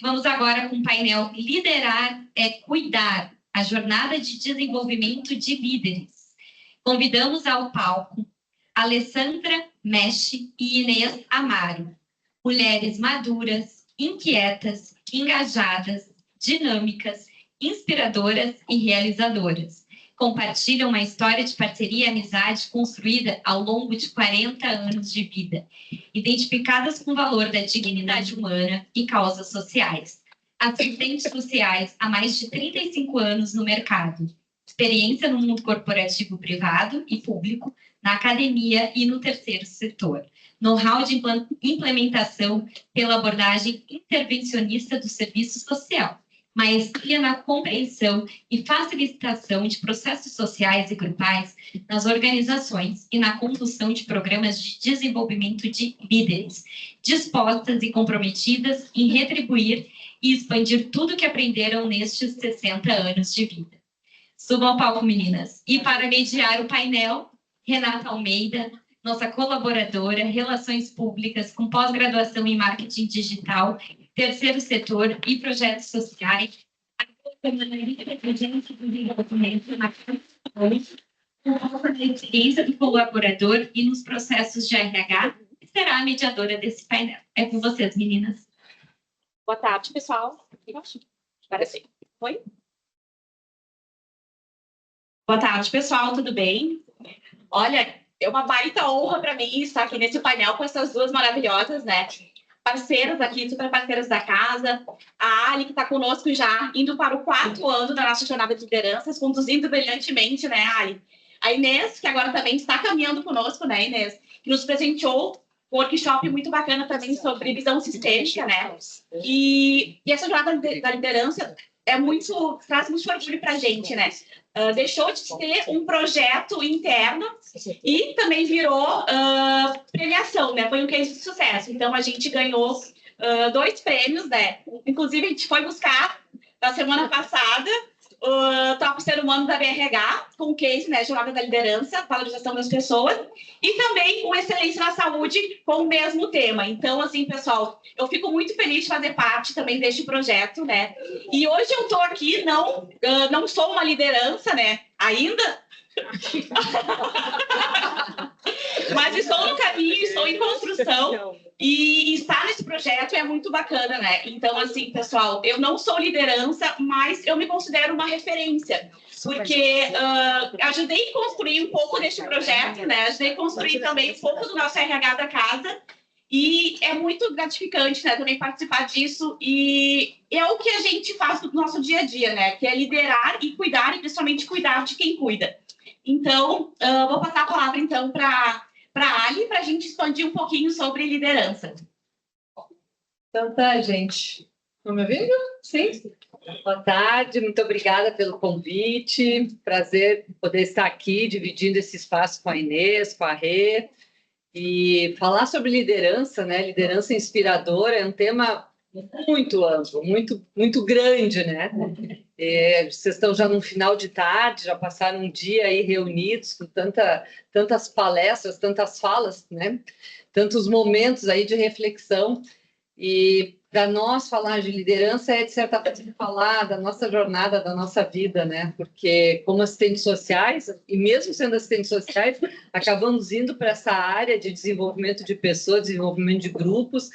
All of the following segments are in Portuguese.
Vamos agora com o painel Liderar é Cuidar, a jornada de desenvolvimento de líderes. Convidamos ao palco Alessandra Meche e Inês Amaro, mulheres maduras, inquietas, engajadas, dinâmicas, inspiradoras e realizadoras. Compartilham uma história de parceria e amizade construída ao longo de 40 anos de vida, identificadas com o valor da dignidade humana e causas sociais. Assistentes sociais há mais de 35 anos no mercado. Experiência no mundo corporativo privado e público, na academia e no terceiro setor. Know-how de implementação pela abordagem intervencionista do serviço social. Maestria na compreensão e facilitação de processos sociais e grupais nas organizações e na condução de programas de desenvolvimento de líderes, dispostas e comprometidas em retribuir e expandir tudo que aprenderam nestes 60 anos de vida. Subam ao palco, meninas. E para mediar o painel, Renata Almeida, nossa colaboradora, Relações Públicas, com pós-graduação em Marketing Digital, Terceiro Setor e Projetos Sociais, com a experiência do colaborador e nos processos de RH, e será a mediadora desse painel. É com vocês, meninas. Boa tarde, pessoal. Agora sim. Oi? Boa tarde, pessoal. Tudo bem? Olha, é uma baita honra para mim estar aqui nesse painel com essas duas maravilhosas, né? Parceiras aqui, super parceiras da casa. A Ali, que está conosco já, indo para o 4º ano da nossa jornada de lideranças, conduzindo brilhantemente, né, Ali? A Inês, que agora também está caminhando conosco, né, Inês? Que nos presenteou um workshop muito bacana também sobre visão sistêmica, né? E essa jornada da liderança traz muito orgulho para a gente, né? Deixou de ser um projeto interno e também virou premiação, né? Foi um case de sucesso. Então, a gente ganhou 2 prêmios, né? Inclusive, a gente foi buscar, na semana passada, o Top Ser Humano da BRH, com o case, né? Jornada da Liderança, valorização das pessoas, e também o Excelência na Saúde, com o mesmo tema. Então, assim, pessoal, eu fico muito feliz de fazer parte também deste projeto, né? E hoje eu estou aqui, não sou uma liderança, né? Ainda. Mas estou no caminho, estou em construção. E estar nesse projeto é muito bacana, né? Então, assim, pessoal, eu não sou liderança, mas eu me considero uma referência. Porque ajudei a construir um pouco deste projeto, né? Ajudei a construir também um pouco do nosso RH da casa. E é muito gratificante, né? Também participar disso. E é o que a gente faz no nosso dia a dia, né? Que é liderar e cuidar, e principalmente cuidar de quem cuida. Então, vou passar a palavra, então, para a Ali, para a gente expandir um pouquinho sobre liderança. Então tá, gente. Estão me ouvindo? Sim? Boa tarde, muito obrigada pelo convite. Prazer poder estar aqui, dividindo esse espaço com a Inês, com a Rê. E falar sobre liderança, né? Liderança inspiradora é um tema muito amplo, muito grande, né? Vocês estão já no final de tarde, já passaram um dia aí reunidos com tantas palestras, tantas falas, né? Tantos momentos aí de reflexão. E para nós falar de liderança é, de certa forma, falar da nossa jornada, da nossa vida, né? Porque como assistentes sociais, e mesmo sendo assistentes sociais, acabamos indo para essa área de desenvolvimento de pessoas, desenvolvimento de grupos,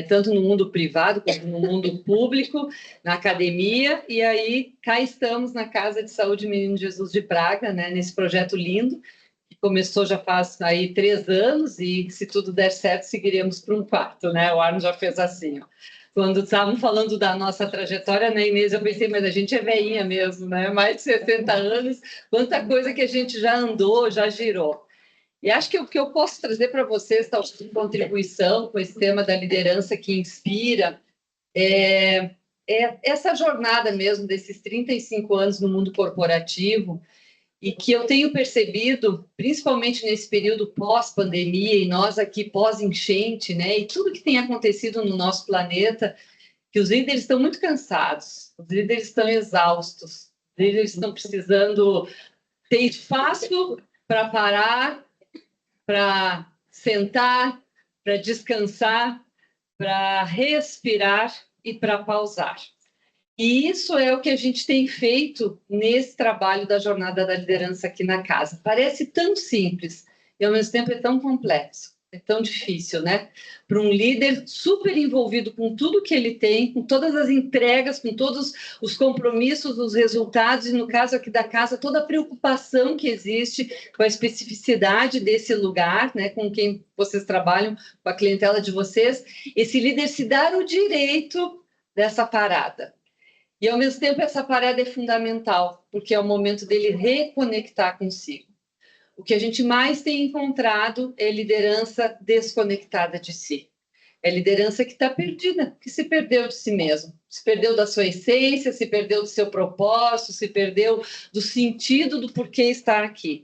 tanto no mundo privado quanto no mundo público, na academia, e aí cá estamos na Casa de Saúde Menino Jesus de Braga, né? Nesse projeto lindo, que começou já faz aí 3 anos, e se tudo der certo, seguiremos para um 4º, né? O Arno já fez assim, ó. Quando estavam falando da nossa trajetória, né, Inês, eu pensei, mas a gente é velhinha mesmo, né? Mais de 60 anos, quanta coisa que a gente já andou, já girou. E acho que o que eu posso trazer para vocês, talvez de contribuição com esse tema da liderança que inspira, é essa jornada mesmo desses 35 anos no mundo corporativo, e que eu tenho percebido, principalmente nesse período pós-pandemia, e nós aqui pós-enchente, né, e tudo que tem acontecido no nosso planeta, que os líderes estão muito cansados, os líderes estão exaustos, os líderes estão precisando ter espaço para parar, para sentar, para descansar, para respirar e para pausar. E isso é o que a gente tem feito nesse trabalho da jornada da liderança aqui na casa. Parece tão simples e, ao mesmo tempo, é tão complexo, é tão difícil, né? Para um líder super envolvido com tudo que ele tem, com todas as entregas, com todos os compromissos, os resultados, e no caso aqui da casa, toda a preocupação que existe com a especificidade desse lugar, né? Com quem vocês trabalham, com a clientela de vocês, esse líder se dar o direito dessa parada. E, ao mesmo tempo, essa parada é fundamental, porque é o momento dele reconectar consigo. O que a gente mais tem encontrado é liderança desconectada de si. É liderança que está perdida, que se perdeu de si mesmo. Se perdeu da sua essência, se perdeu do seu propósito, se perdeu do sentido do porquê estar aqui.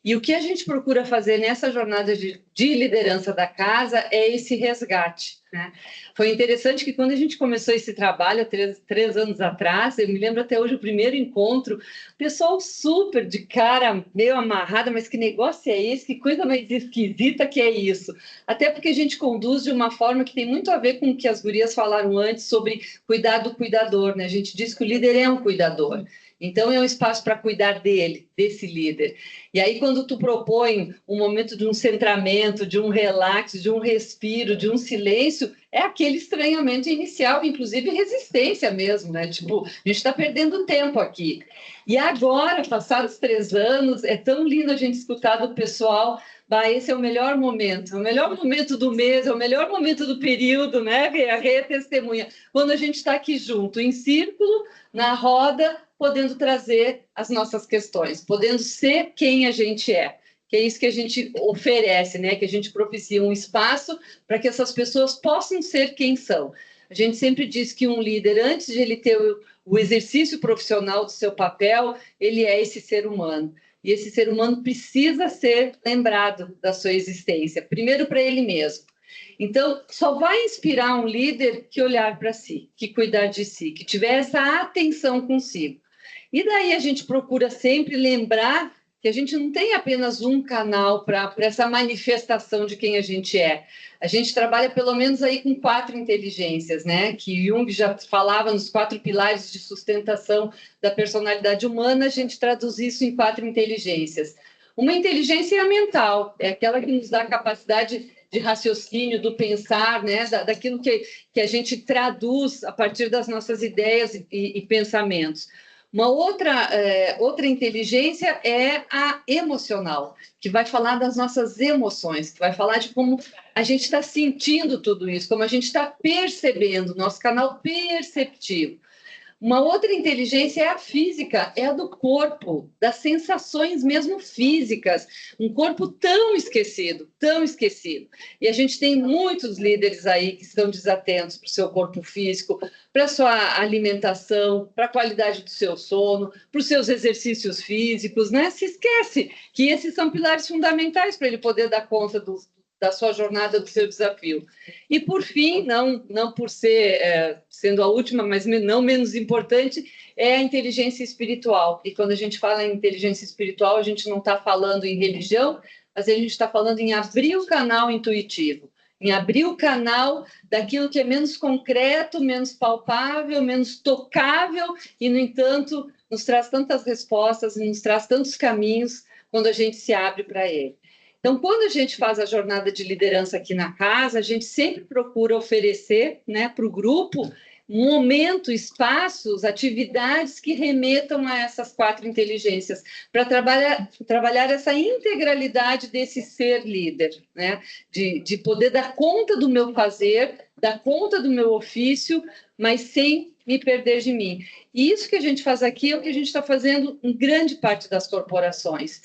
E o que a gente procura fazer nessa jornada de liderança da casa é esse resgate, né? Foi interessante que quando a gente começou esse trabalho, há três anos atrás, eu me lembro até hoje o primeiro encontro, pessoal super de cara meio amarrada, mas que negócio é esse? Que coisa mais esquisita que é isso? Até porque a gente conduz de uma forma que tem muito a ver com o que as gurias falaram antes sobre cuidar do cuidador, né? A gente diz que o líder é um cuidador. Então, é um espaço para cuidar dele, desse líder. E aí, quando tu propõe um momento de um centramento, de um relax, de um respiro, de um silêncio, é aquele estranhamento inicial, inclusive resistência mesmo, né? Tipo, a gente está perdendo tempo aqui. E agora, passados 3 anos, é tão lindo a gente escutar do pessoal, bah, esse é o melhor momento do mês, é o melhor momento do período, né? A Rê é testemunha. Quando a gente está aqui junto, em círculo, na roda, podendo trazer as nossas questões, podendo ser quem a gente é, que é isso que a gente oferece, né? Que a gente propicia um espaço para que essas pessoas possam ser quem são. A gente sempre diz que um líder, antes de ele ter o exercício profissional do seu papel, ele é esse ser humano. E esse ser humano precisa ser lembrado da sua existência, primeiro para ele mesmo. Então, só vai inspirar um líder que olhar para si, que cuidar de si, que tiver essa atenção consigo. E daí a gente procura sempre lembrar que a gente não tem apenas um canal para essa manifestação de quem a gente é. A gente trabalha pelo menos aí com 4 inteligências, né? Que Jung já falava nos 4 pilares de sustentação da personalidade humana, a gente traduz isso em 4 inteligências. Uma inteligência é a mental, é aquela que nos dá a capacidade de raciocínio, do pensar, né? Daquilo que a gente traduz a partir das nossas ideias e pensamentos. Uma outra inteligência é a emocional, que vai falar das nossas emoções, que vai falar de como a gente está sentindo tudo isso, como a gente está percebendo, nosso canal perceptivo. Uma outra inteligência é a física, é a do corpo, das sensações mesmo físicas. Um corpo tão esquecido, tão esquecido. E a gente tem muitos líderes aí que estão desatentos para o seu corpo físico, para a sua alimentação, para a qualidade do seu sono, para os seus exercícios físicos, né? Se esquece que esses são pilares fundamentais para ele poder dar conta da sua jornada, do seu desafio. E, por fim, não por ser, sendo a última, mas não menos importante, é a inteligência espiritual. E quando a gente fala em inteligência espiritual, a gente não está falando em religião, mas a gente está falando em abrir o canal intuitivo, em abrir o canal daquilo que é menos concreto, menos palpável, menos tocável, e, no entanto, nos traz tantas respostas e nos traz tantos caminhos quando a gente se abre para ele. Então, quando a gente faz a jornada de liderança aqui na casa, a gente sempre procura oferecer, né, para o grupo um momento, espaços, atividades que remetam a essas 4 inteligências, para trabalhar essa integralidade desse ser líder, né, de poder dar conta do meu fazer, dar conta do meu ofício, mas sem me perder de mim. E isso que a gente faz aqui é o que a gente está fazendo em grande parte das corporações.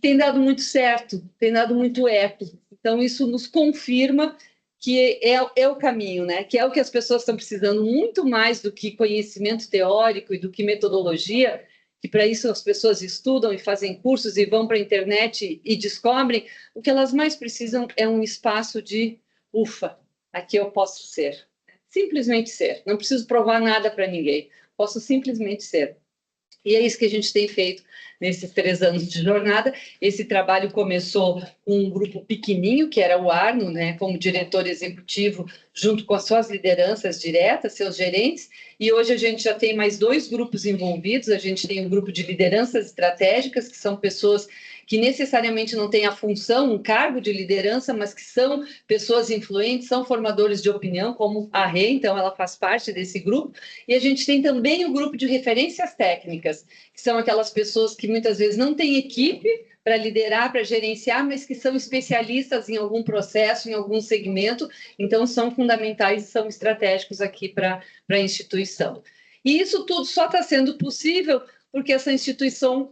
Tem dado muito certo, tem dado muito eco. Então, isso nos confirma que é o caminho, né? Que é o que as pessoas estão precisando muito mais do que conhecimento teórico e do que metodologia, que para isso as pessoas estudam e fazem cursos e vão para a internet e descobrem. O que elas mais precisam é um espaço de ufa, aqui eu posso ser. Simplesmente ser. Não preciso provar nada para ninguém. Posso simplesmente ser. E é isso que a gente tem feito nesses 3 anos de jornada. Esse trabalho começou com um grupo pequenininho, que era o Arno, né, como diretor executivo, junto com as suas lideranças diretas, seus gerentes, e hoje a gente já tem mais 2 grupos envolvidos. A gente tem um grupo de lideranças estratégicas, que são pessoas que necessariamente não têm a função, um cargo de liderança, mas que são pessoas influentes, são formadores de opinião, como a Rê, então ela faz parte desse grupo. E a gente tem também o grupo de referências técnicas, que são aquelas pessoas que muitas vezes não têm equipe para liderar, para gerenciar, mas que são especialistas em algum processo, em algum segmento, então são fundamentais e são estratégicos aqui para a instituição. E isso tudo só está sendo possível porque essa instituição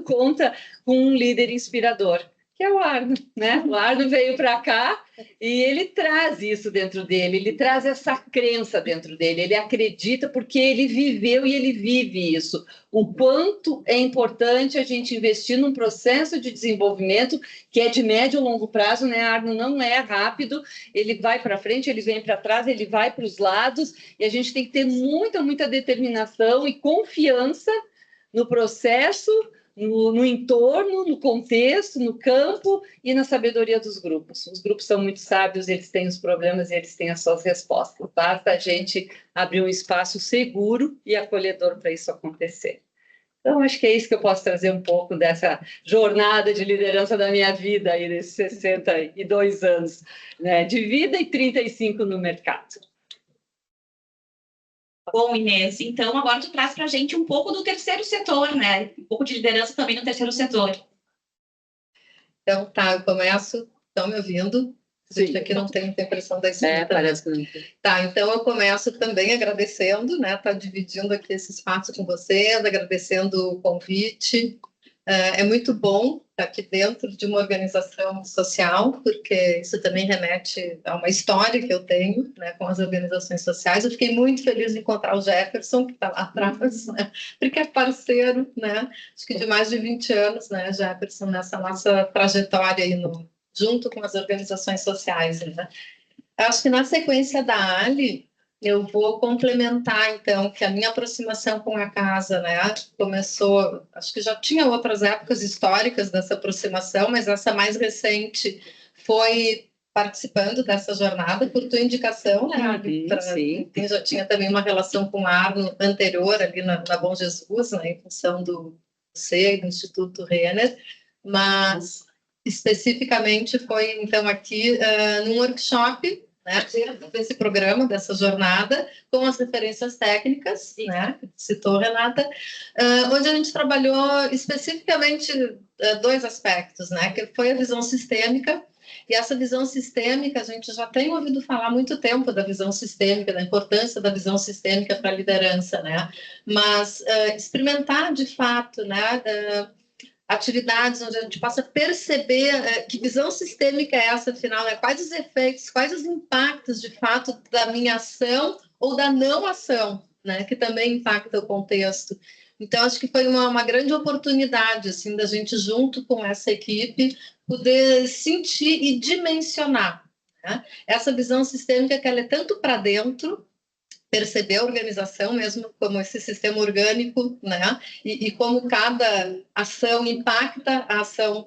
conta com um líder inspirador, que é o Arno, né? O Arno veio para cá e ele traz isso dentro dele, ele traz essa crença dentro dele, ele acredita porque ele viveu e ele vive isso. O quanto é importante a gente investir num processo de desenvolvimento que é de médio e longo prazo, né, Arno? Não é rápido, ele vai para frente, ele vem para trás, ele vai para os lados, e a gente tem que ter muita determinação e confiança no processo, no entorno, no contexto, no campo e na sabedoria dos grupos. Os grupos são muito sábios, eles têm os problemas e eles têm as suas respostas. Basta a gente abrir um espaço seguro e acolhedor para isso acontecer. Então, acho que é isso que eu posso trazer um pouco dessa jornada de liderança da minha vida, aí, desses 62 anos, né, de vida e 35 no mercado. Bom, Inês, então agora tu traz para a gente um pouco do terceiro setor, né? Um pouco de liderança também no terceiro setor. Então, tá, eu começo. Estão me ouvindo? Gente, aqui não tem muita impressão da escuta. Parece que não tem. Tá, então eu começo também agradecendo, né? Tá dividindo aqui esse espaço com vocês, agradecendo o convite. É muito bom estar aqui dentro de uma organização social, porque isso também remete a uma história que eu tenho, né, com as organizações sociais. Eu fiquei muito feliz de encontrar o Jefferson, que está lá atrás, né, porque é parceiro, né, acho que de mais de 20 anos, né, Jefferson, nessa nossa trajetória aí junto com as organizações sociais, né. Acho que na sequência da Ali, eu vou complementar, então, que a minha aproximação com a casa, né, começou, acho que já tinha outras épocas históricas dessa aproximação, mas essa mais recente foi participando dessa jornada por tua indicação, né, Sim. Já tinha também uma relação com o Arno anterior ali na Bom Jesus, né, em função do C, do Instituto Renner, mas especificamente foi, então, aqui num workshop, né, desse programa, dessa jornada, com as referências técnicas, né, que citou Renata, onde a gente trabalhou especificamente 2 aspectos, né, que foi a visão sistêmica. E essa visão sistêmica, a gente já tem ouvido falar há muito tempo da visão sistêmica, da importância da visão sistêmica para a liderança, né, mas experimentar de fato, né, atividades onde a gente possa perceber que visão sistêmica é essa, afinal, né? Quais os efeitos, quais os impactos, de fato, da minha ação ou da não ação, né? Que também impacta o contexto. Então, acho que foi uma grande oportunidade, assim, da gente, junto com essa equipe, poder sentir e dimensionar, né, essa visão sistêmica, que ela é tanto para dentro, perceber a organização mesmo como esse sistema orgânico, né? E como cada ação impacta a ação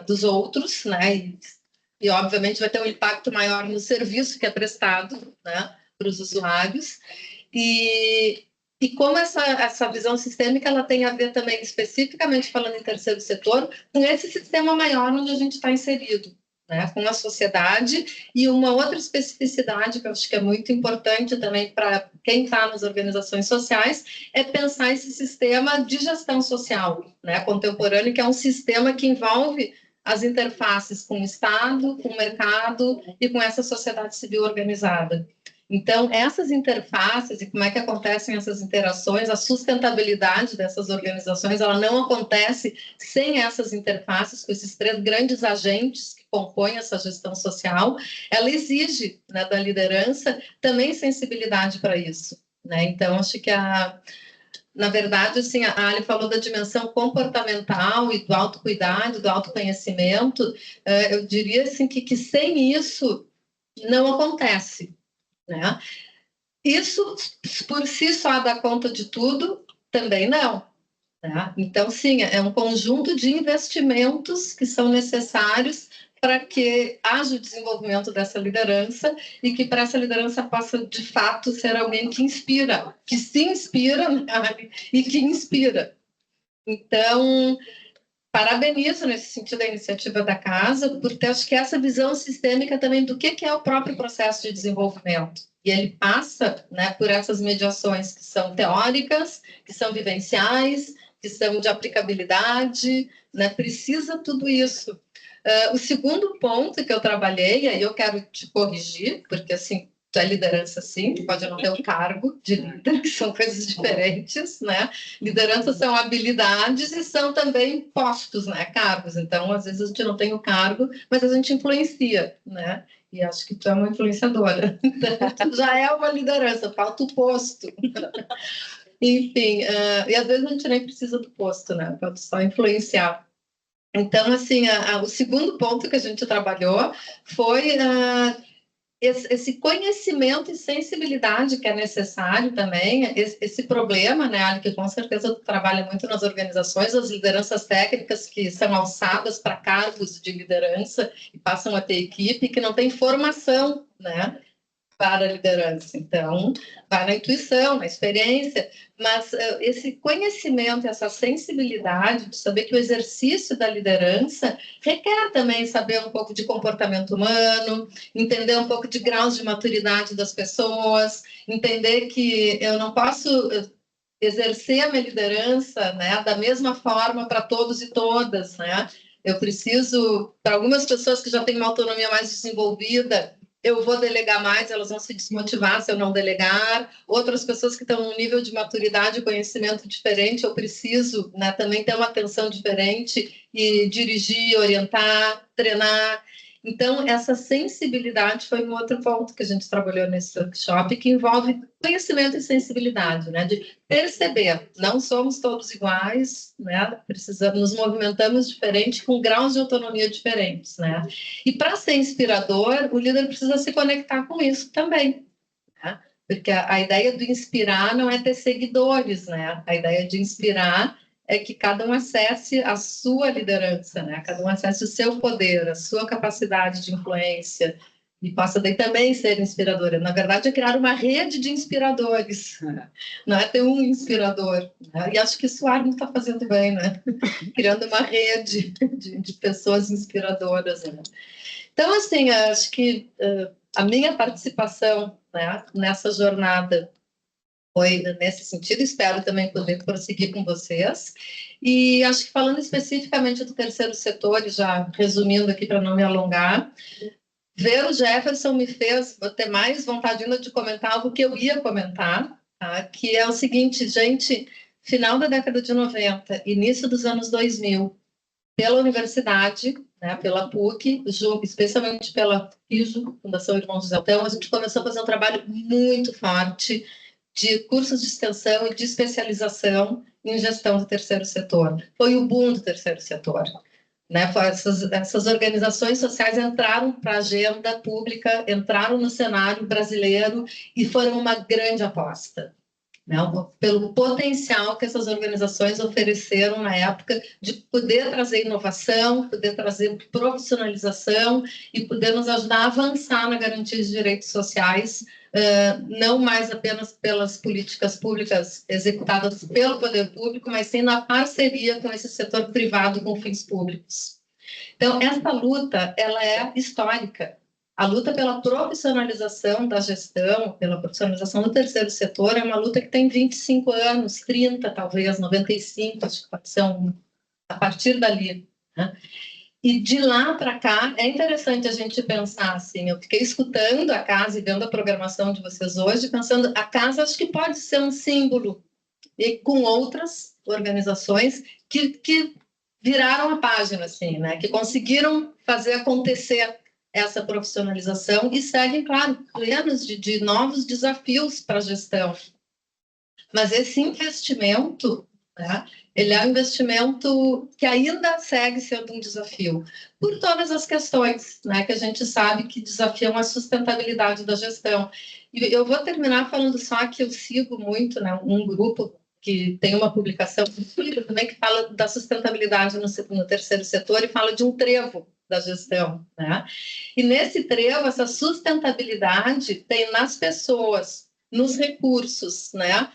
dos outros, né? E obviamente vai ter um impacto maior no serviço que é prestado, né, para os usuários. E como essa visão sistêmica ela tem a ver também, especificamente falando em terceiro setor, com esse sistema maior onde a gente está inserido, né, com a sociedade. E uma outra especificidade que eu acho que é muito importante também para quem está nas organizações sociais é pensar esse sistema de gestão social, né, contemporâneo, que é um sistema que envolve as interfaces com o Estado, com o mercado e com essa sociedade civil organizada. Então, essas interfaces e como é que acontecem essas interações, a sustentabilidade dessas organizações, ela não acontece sem essas interfaces, com esses 3 grandes agentes que compõem essa gestão social. Ela exige, né, da liderança também sensibilidade para isso, né? Então, acho que na verdade, assim, a Ali falou da dimensão comportamental e do autocuidado, do autoconhecimento. Eu diria assim, que sem isso não acontece, né? Isso, por si só, dá conta de tudo, Também não. Né? Então, sim, é um conjunto de investimentos que são necessários para que haja o desenvolvimento dessa liderança e que para essa liderança possa, de fato, ser alguém que inspira, que se inspira, né? E que inspira. Então, parabenizo nesse sentido a iniciativa da casa, porque acho que essa visão sistêmica também do que é o próprio processo de desenvolvimento. E ele passa, né, por essas mediações que são teóricas, que são vivenciais, que são de aplicabilidade, né, precisa tudo isso. O segundo ponto que eu trabalhei, aí eu quero te corrigir, porque assim, tu é liderança sim, tu pode não ter o cargo de líder, que são coisas diferentes, né? Liderança são habilidades e são também postos, né? Cargos. Então, às vezes a gente não tem o cargo, mas a gente influencia, né? E acho que tu é uma influenciadora. Então, tu já é uma liderança, falta o posto. Enfim, e às vezes a gente nem precisa do posto, né? Pode só influenciar. Então, assim, o segundo ponto que a gente trabalhou foi esse conhecimento e sensibilidade que é necessário também, esse problema, né, Ali, que com certeza tu trabalha muito nas organizações, as lideranças técnicas que são alçadas para cargos de liderança e passam a ter equipe, que não tem formação, né, para a liderança. Então, vai na intuição, na experiência, mas esse conhecimento, essa sensibilidade de saber que o exercício da liderança requer também saber um pouco de comportamento humano, entender um pouco de graus de maturidade das pessoas, entender que eu não posso exercer a minha liderança, né, da mesma forma para todos e todas, né? Eu preciso, para algumas pessoas que já têm uma autonomia mais desenvolvida, eu vou delegar mais, elas vão se desmotivar se eu não delegar. Outras pessoas que estão num nível de maturidade e conhecimento diferente, eu preciso, né, também ter uma atenção diferente e dirigir, orientar, treinar. Então, essa sensibilidade foi um outro ponto que a gente trabalhou nesse workshop, que envolve conhecimento e sensibilidade, né, de perceber, não somos todos iguais, né, precisamos, nos movimentamos diferente, com graus de autonomia diferentes, né. E para ser inspirador, o líder precisa se conectar com isso também, né? Porque a ideia do inspirar não é ter seguidores, né? A ideia de inspirar é que cada um acesse a sua liderança, né? Cada um acesse o seu poder, a sua capacidade de influência e possa daí também ser inspiradora. Na verdade, é criar uma rede de inspiradores, não é ter um inspirador, né? E acho que isso o Arno está fazendo bem, né? Criando uma rede de pessoas inspiradoras, né? Então, assim, acho que a minha participação, né, nessa jornada foi nesse sentido, espero também poder prosseguir com vocês. E acho que falando especificamente do terceiro setor, e já resumindo aqui para não me alongar, ver o Jefferson me fez ter mais vontade ainda de comentar algo que eu ia comentar, tá? Que é o seguinte, gente, final da década de 90, início dos anos 2000, pela universidade, né, pela PUC, especialmente pela FIJO, Fundação Irmãos José Altão, a gente começou a fazer um trabalho muito forte de cursos de extensão e de especialização em gestão do terceiro setor. Foi o boom do terceiro setor. Né? Essas organizações sociais entraram para a agenda pública, entraram no cenário brasileiro e foram uma grande aposta. Né, pelo potencial que essas organizações ofereceram na época de poder trazer inovação, poder trazer profissionalização e poder nos ajudar a avançar na garantia de direitos sociais, não mais apenas pelas políticas públicas executadas pelo poder público, mas sim na parceria com esse setor privado com fins públicos. Então, essa luta, ela é histórica. A luta pela profissionalização da gestão, pela profissionalização do terceiro setor, é uma luta que tem 25 anos, 30 talvez, 95, acho que pode ser a partir dali. Né? E de lá para cá, é interessante a gente pensar assim, eu fiquei escutando a casa e vendo a programação de vocês hoje, pensando, a casa acho que pode ser um símbolo, e com outras organizações que viraram a página, assim, né? Que conseguiram fazer acontecer essa profissionalização e seguem, claro, plenos de novos desafios para a gestão. Mas esse investimento, né, ele é um investimento que ainda segue sendo um desafio, por todas as questões, né, que a gente sabe que desafiam a sustentabilidade da gestão. E eu vou terminar falando só que eu sigo muito, né, um grupo que tem uma publicação também que fala da sustentabilidade no terceiro setor e fala de um trevo da gestão, né? E nesse trevo, essa sustentabilidade tem nas pessoas, nos recursos, né?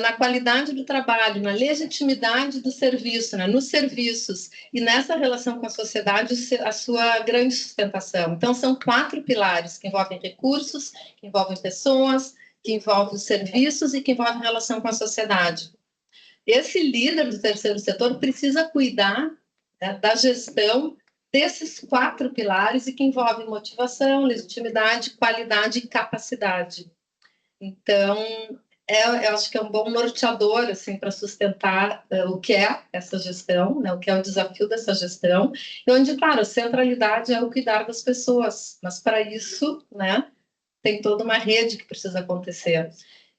Na qualidade do trabalho, na legitimidade do serviço, né? Nos serviços e nessa relação com a sociedade, a sua grande sustentação. Então, são 4 pilares que envolvem recursos, que envolvem pessoas, que envolvem os serviços e que envolvem a relação com a sociedade. Esse líder do terceiro setor precisa cuidar, né, da gestão desses 4 pilares e que envolvem motivação, legitimidade, qualidade e capacidade. Então, eu acho que é um bom norteador assim, para sustentar o que é essa gestão, né, o que é o desafio dessa gestão, e onde, claro, a centralidade é o cuidar das pessoas, mas para isso, né, tem toda uma rede que precisa acontecer.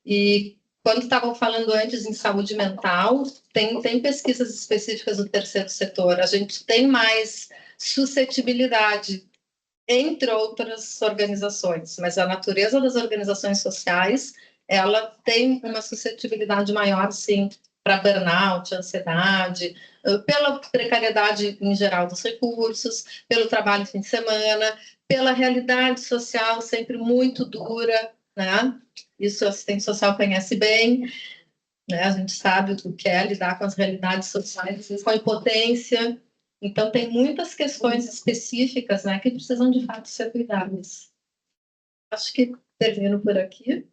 E quando estavam falando antes em saúde mental, tem pesquisas específicas do terceiro setor, a gente tem mais suscetibilidade entre outras organizações, mas a natureza das organizações sociais, ela tem uma suscetibilidade maior, sim, para burnout, ansiedade, pela precariedade em geral dos recursos, pelo trabalho fim de semana, pela realidade social sempre muito dura, né? Isso a assistente social conhece bem, né? A gente sabe o que é lidar com as realidades sociais, com a impotência. Então, tem muitas questões específicas, né, que precisam, de fato, ser cuidadas. Acho que termino por aqui.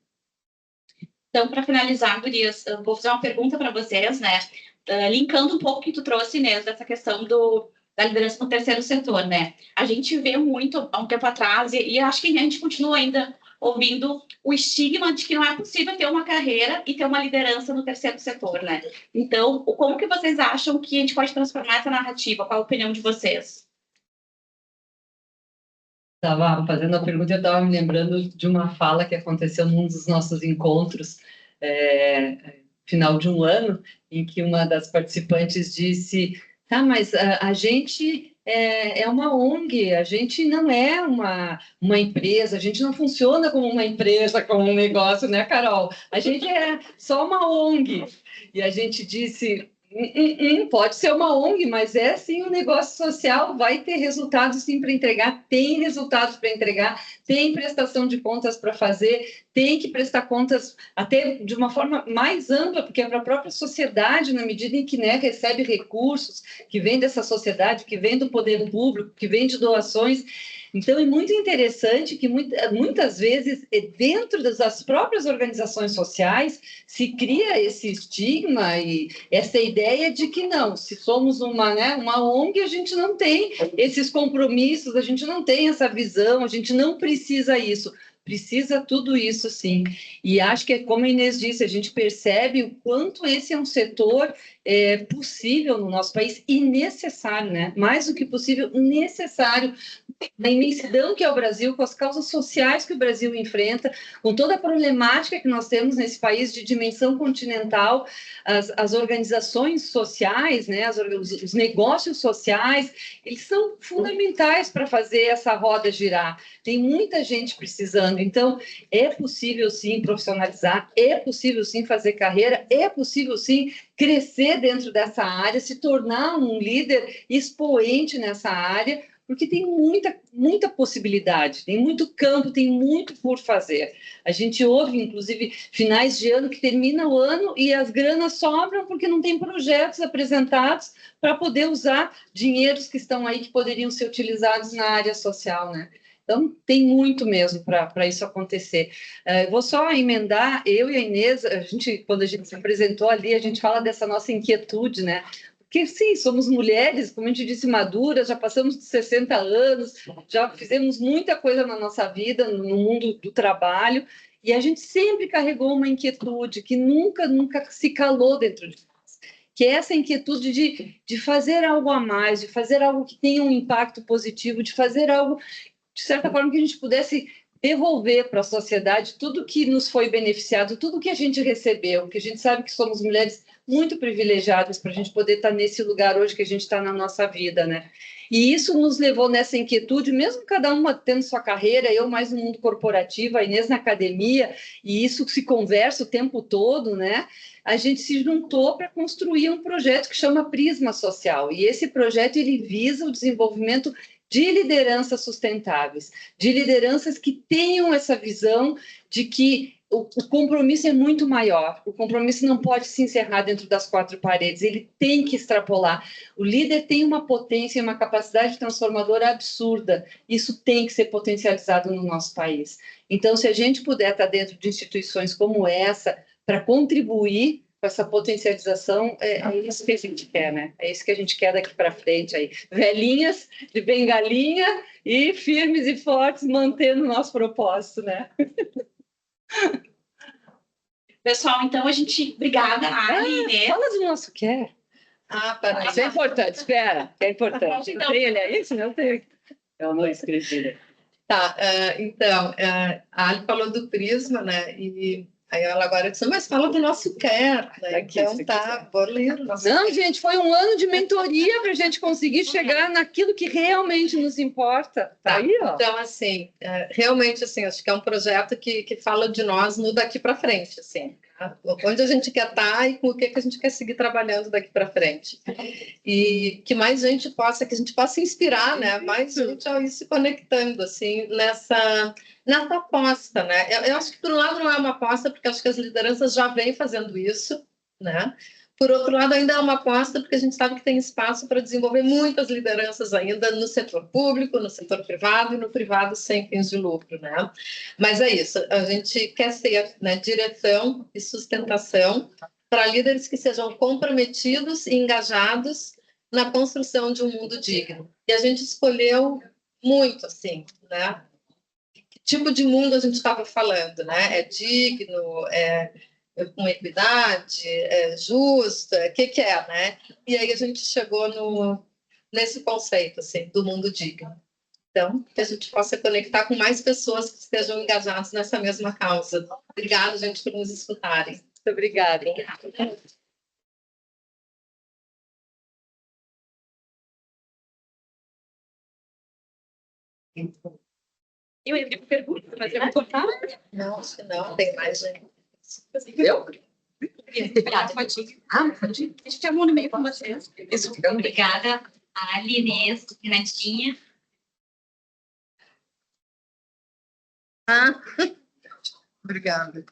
Então, para finalizar, gurias, eu vou fazer uma pergunta para vocês, né? Linkando um pouco o que tu trouxe, Inês, dessa questão da liderança no terceiro setor, né? A gente vê muito, há um tempo atrás, e acho que a gente continua ainda ouvindo o estigma de que não é possível ter uma carreira e ter uma liderança no terceiro setor, né? Então, como que vocês acham que a gente pode transformar essa narrativa? Qual a opinião de vocês? Estava fazendo a pergunta, eu estava me lembrando de uma fala que aconteceu num dos nossos encontros, final de um ano, em que uma das participantes disse: tá, mas a gente é uma ONG, a gente não é uma empresa, a gente não funciona como uma empresa, como um negócio, né, Carol? A gente é só uma ONG. E a gente disse: pode ser uma ONG, mas é sim um negócio social, vai ter resultados sim para entregar, tem resultados para entregar, tem prestação de contas para fazer, tem que prestar contas até de uma forma mais ampla, porque é para a própria sociedade, na medida em que, né, recebe recursos que vêm dessa sociedade, que vêm do poder público, que vêm de doações. Então, é muito interessante que muitas vezes, dentro das próprias organizações sociais, se cria esse estigma e essa ideia de que não, se somos uma ONG, a gente não tem esses compromissos, a gente não tem essa visão, a gente não precisa isso. Precisa tudo isso, sim. E acho que, como a Inês disse, a gente percebe o quanto esse é um setor possível no nosso país e necessário, né? Mais do que possível, necessário. Na imensidão que é o Brasil, com as causas sociais que o Brasil enfrenta, com toda a problemática que nós temos nesse país de dimensão continental, as organizações sociais, né, os negócios sociais, eles são fundamentais para fazer essa roda girar. Tem muita gente precisando, então é possível sim profissionalizar, é possível sim fazer carreira, é possível sim crescer dentro dessa área, se tornar um líder expoente nessa área, porque tem muita possibilidade, tem muito campo, tem muito por fazer. A gente ouve, inclusive, finais de ano que termina o ano e as granas sobram porque não tem projetos apresentados para poder usar dinheiros que estão aí que poderiam ser utilizados na área social, né? Então, tem muito mesmo para isso acontecer. Vou só emendar, eu e a Inês, quando a gente se apresentou ali, a gente fala dessa nossa inquietude, né? Porque, sim, somos mulheres, como a gente disse, maduras, já passamos de 60 anos, já fizemos muita coisa na nossa vida, no mundo do trabalho, e a gente sempre carregou uma inquietude que nunca se calou dentro de nós, que é essa inquietude de fazer algo a mais, de fazer algo que tenha um impacto positivo, de fazer algo, de certa forma, que a gente pudesse devolver para a sociedade tudo que nos foi beneficiado, tudo que a gente recebeu, porque a gente sabe que somos mulheres muito privilegiadas para a gente poder estar nesse lugar hoje que a gente está na nossa vida, né? E isso nos levou nessa inquietude, mesmo cada uma tendo sua carreira, eu mais no mundo corporativo, a Inês na academia, e isso se conversa o tempo todo, né? A gente se juntou para construir um projeto que chama Prisma Social, e esse projeto ele visa o desenvolvimento de lideranças sustentáveis, de lideranças que tenham essa visão de que o compromisso é muito maior, o compromisso não pode se encerrar dentro das quatro paredes, ele tem que extrapolar. O líder tem uma potência e uma capacidade transformadora absurda, isso tem que ser potencializado no nosso país. Então, se a gente puder estar dentro de instituições como essa, para contribuir com essa potencialização, é isso que a gente quer, né? É isso que a gente quer daqui para frente aí. Velhinhas de bengalinha e firmes e fortes, mantendo o nosso propósito, né? Pessoal, então a gente... Obrigada, Ali, Inês. Fala do nosso quer. Peraí. Isso é importante, espera. É importante. Então, Tem ele aí? Não tem. Eu não escrevi. Tá, então, a Ali falou do Prisma, né? E aí ela agora disse, mas fala do nosso Care, né? Aqui, Então tá, vou ler o nosso Não, gente, foi um ano de mentoria para a gente conseguir chegar naquilo que realmente nos importa. Tá aí, ó. Então, assim, realmente, assim, acho que é um projeto que fala de nós no daqui para frente, assim, tá? Onde a gente quer estar e com o que a gente quer seguir trabalhando daqui para frente. E que mais gente que a gente possa inspirar, né? Mais gente a ir se conectando, assim, nessa aposta, né? Eu acho que, por um lado, não é uma aposta, porque acho que as lideranças já vêm fazendo isso, né? Por outro lado, ainda é uma aposta, porque a gente sabe que tem espaço para desenvolver muitas lideranças ainda no setor público, no setor privado e no privado sem fins de lucro, né? Mas é isso, a gente quer ser, né, direção e sustentação para líderes que sejam comprometidos e engajados na construção de um mundo digno. E a gente escolheu muito, assim, né? Que tipo de mundo a gente estava falando, né? É digno, com equidade, justa, o que é, né? E aí a gente chegou nesse conceito, assim, do mundo digno. Então, que a gente possa conectar com mais pessoas que estejam engajadas nessa mesma causa. Obrigada, gente, por nos escutarem. Muito obrigada. Eu ia ter pergunta, mas eu vou cortar. Não, acho que não, tem mais gente. Eu? Obrigada, pode ir. Pode ir. A gente tem a mão no meio com vocês. Isso. Obrigada, Ali, Inês, Renatinha. Obrigada.